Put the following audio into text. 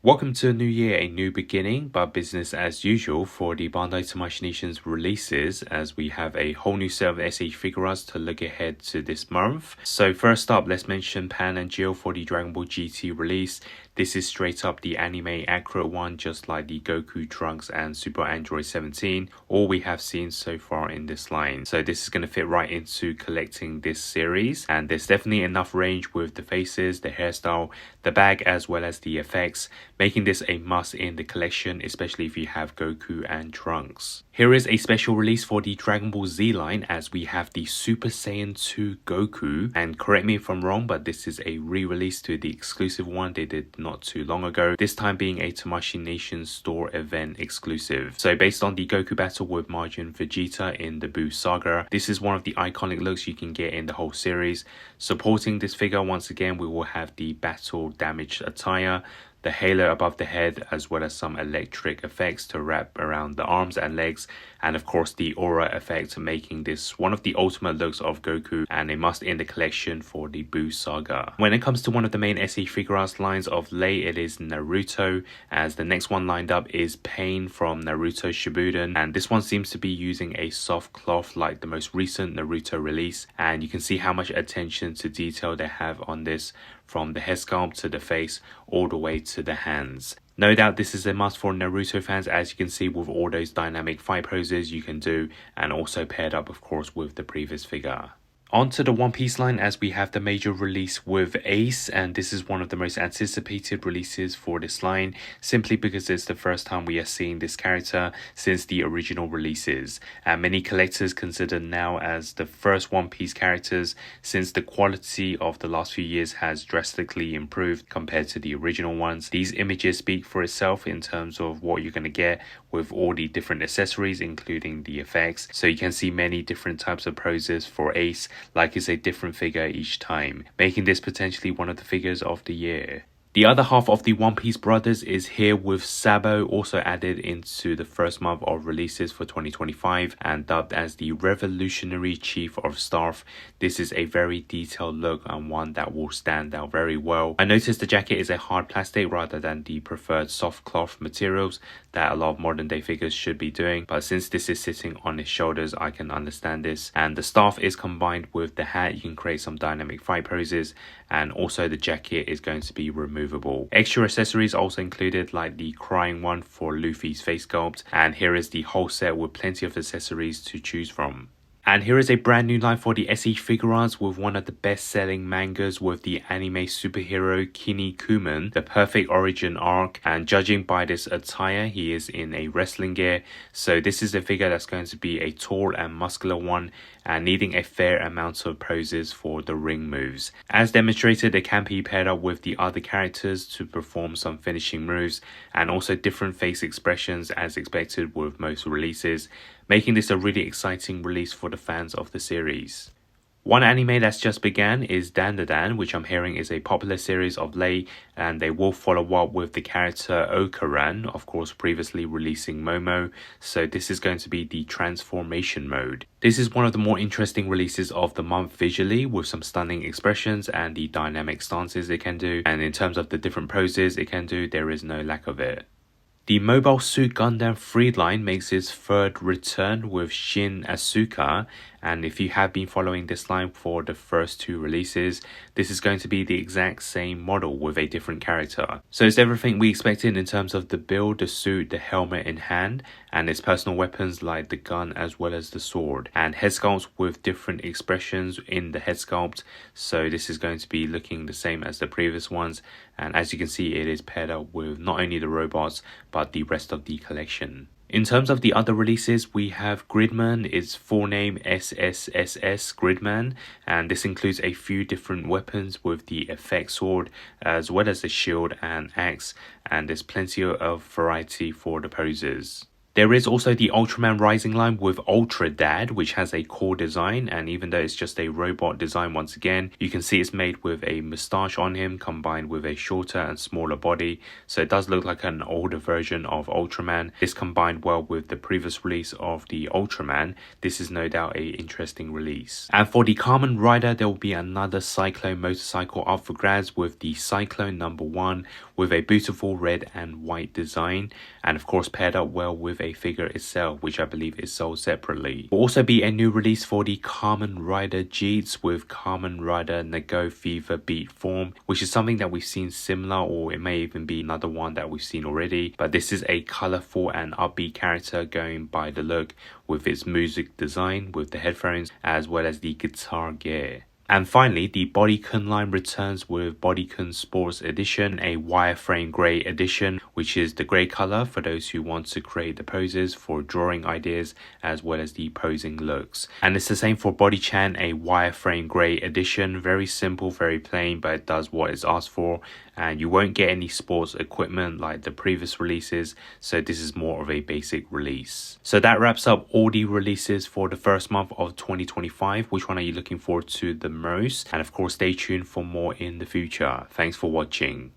Welcome to a new year, a new beginning, but business as usual for the Bandai Tamashii Nations releases, as we have a whole new set of SH Figuarts to look ahead to this month. So first up, let's mention Pan and Jill for the Dragon Ball GT release. This is straight up the anime accurate one, just like the Goku, Trunks and Super Android 17, all we have seen so far in this line. So this is going to fit right into collecting this series, and there's definitely enough range with the faces, the hairstyle, the bag as well as the effects, making this a must in the collection, especially if you have Goku and Trunks. Here is a special release for the Dragon Ball Z line, as we have the Super Saiyan 2 Goku, and correct me if I'm wrong, but this is a re-release to the exclusive one they did not too long ago, this time being a Tamashii Nations store event exclusive. So based on the Goku battle with Majin Vegeta in the Buu saga, this is one of the iconic looks you can get in the whole series. Supporting this figure, once again, we will have the battle damaged attire, the halo above the head, as well as some electric effects to wrap around the arms and legs, and of course the aura effect, making this one of the ultimate looks of Goku and a must in the collection for the Buu saga. When it comes to one of the main SH Figuarts lines of late, it is Naruto, as the next one lined up is Pain from Naruto Shippuden, and this one seems to be using a soft cloth like the most recent Naruto release, and you can see how much attention to detail they have on this, from the head sculpt to the face all the way to the hands. No doubt this is a must for Naruto fans, as you can see with all those dynamic fight poses you can do, and also paired up of course with the previous figure. On to the One Piece line, as we have the major release with Ace, and this is one of the most anticipated releases for this line, simply because it's the first time we are seeing this character since the original releases, and many collectors consider now as the first One Piece characters, since the quality of the last few years has drastically improved compared to the original ones. These images speak for itself in terms of what you're going to get with all the different accessories, including the effects, so you can see many different types of poses for Ace, like it's a different figure each time, making this potentially one of the figures of the year. The other half of the One Piece brothers is here with Sabo, also added into the first month of releases for 2025 and dubbed as the Revolutionary Chief of Staff. This is a very detailed look and one that will stand out very well. I noticed the jacket is a hard plastic rather than the preferred soft cloth materials that a lot of modern day figures should be doing, but since this is sitting on his shoulders, I can understand this. And the staff is combined with the hat, you can create some dynamic fight poses, and also the jacket is going to be removable. Extra accessories also included, like the crying one for Luffy's face sculpt, and here is the whole set with plenty of accessories to choose from. And here is a brand new line for the SH Figuarts with one of the best selling mangas with the anime superhero Kinnikuman, the perfect origin arc, and judging by this attire, he is in a wrestling gear, so this is a figure that's going to be a tall and muscular one and needing a fair amount of poses for the ring moves. As demonstrated, it can be paired up with the other characters to perform some finishing moves, and also different face expressions as expected with most releases, making this a really exciting release for the fans of the series. One anime that's just began is Dandadan, which I'm hearing is a popular series of late, and they will follow up with the character Okaran, of course previously releasing Momo, so this is going to be the transformation mode. This is one of the more interesting releases of the month visually, with some stunning expressions and the dynamic stances it can do, and in terms of the different poses it can do, there is no lack of it. The Mobile Suit Gundam Freed line makes its third return with Shin Asuka, and if you have been following this line for the first two releases, this is going to be the exact same model with a different character. So it's everything we expected in terms of the build, the suit, the helmet in hand, and its personal weapons like the gun as well as the sword, and head sculpts with different expressions in the head sculpt, so this is going to be looking the same as the previous ones, and as you can see it is paired up with not only the robots but the rest of the collection. In terms of the other releases, we have Gridman, its full name SSSS Gridman, and this includes a few different weapons with the effect sword as well as the shield and axe, and there's plenty of variety for the poses. There is also the Ultraman Rising line with Ultra Dad, which has a core design, and even though it's just a robot design once again, you can see it's made with a moustache on him combined with a shorter and smaller body, so it does look like an older version of Ultraman. This combined well with the previous release of the Ultraman. This is no doubt a interesting release. And for the Kamen Rider, there will be another Cyclone motorcycle up for grabs with the Cyclone #1 with a beautiful red and white design, and of course paired up well with a figure itself, which I believe is sold separately. There will also be a new release for the Kamen Rider Jeets with Kamen Rider Nago Fever Beat form, which is something that we've seen similar, or it may even be another one that we've seen already, but this is a colourful and upbeat character going by the look with its music design with the headphones as well as the guitar gear. And finally, the Bodycon line returns with Bodycon Sports Edition, a wireframe grey edition, which is the grey colour for those who want to create the poses for drawing ideas as well as the posing looks. And it's the same for Bodychan, a wireframe grey edition, very simple, very plain, but it does what it's asked for. And you won't get any sports equipment like the previous releases, so this is more of a basic release. So that wraps up all the releases for the first month of 2025. Which one are you looking forward to the most? And of course, stay tuned for more in the future. Thanks for watching.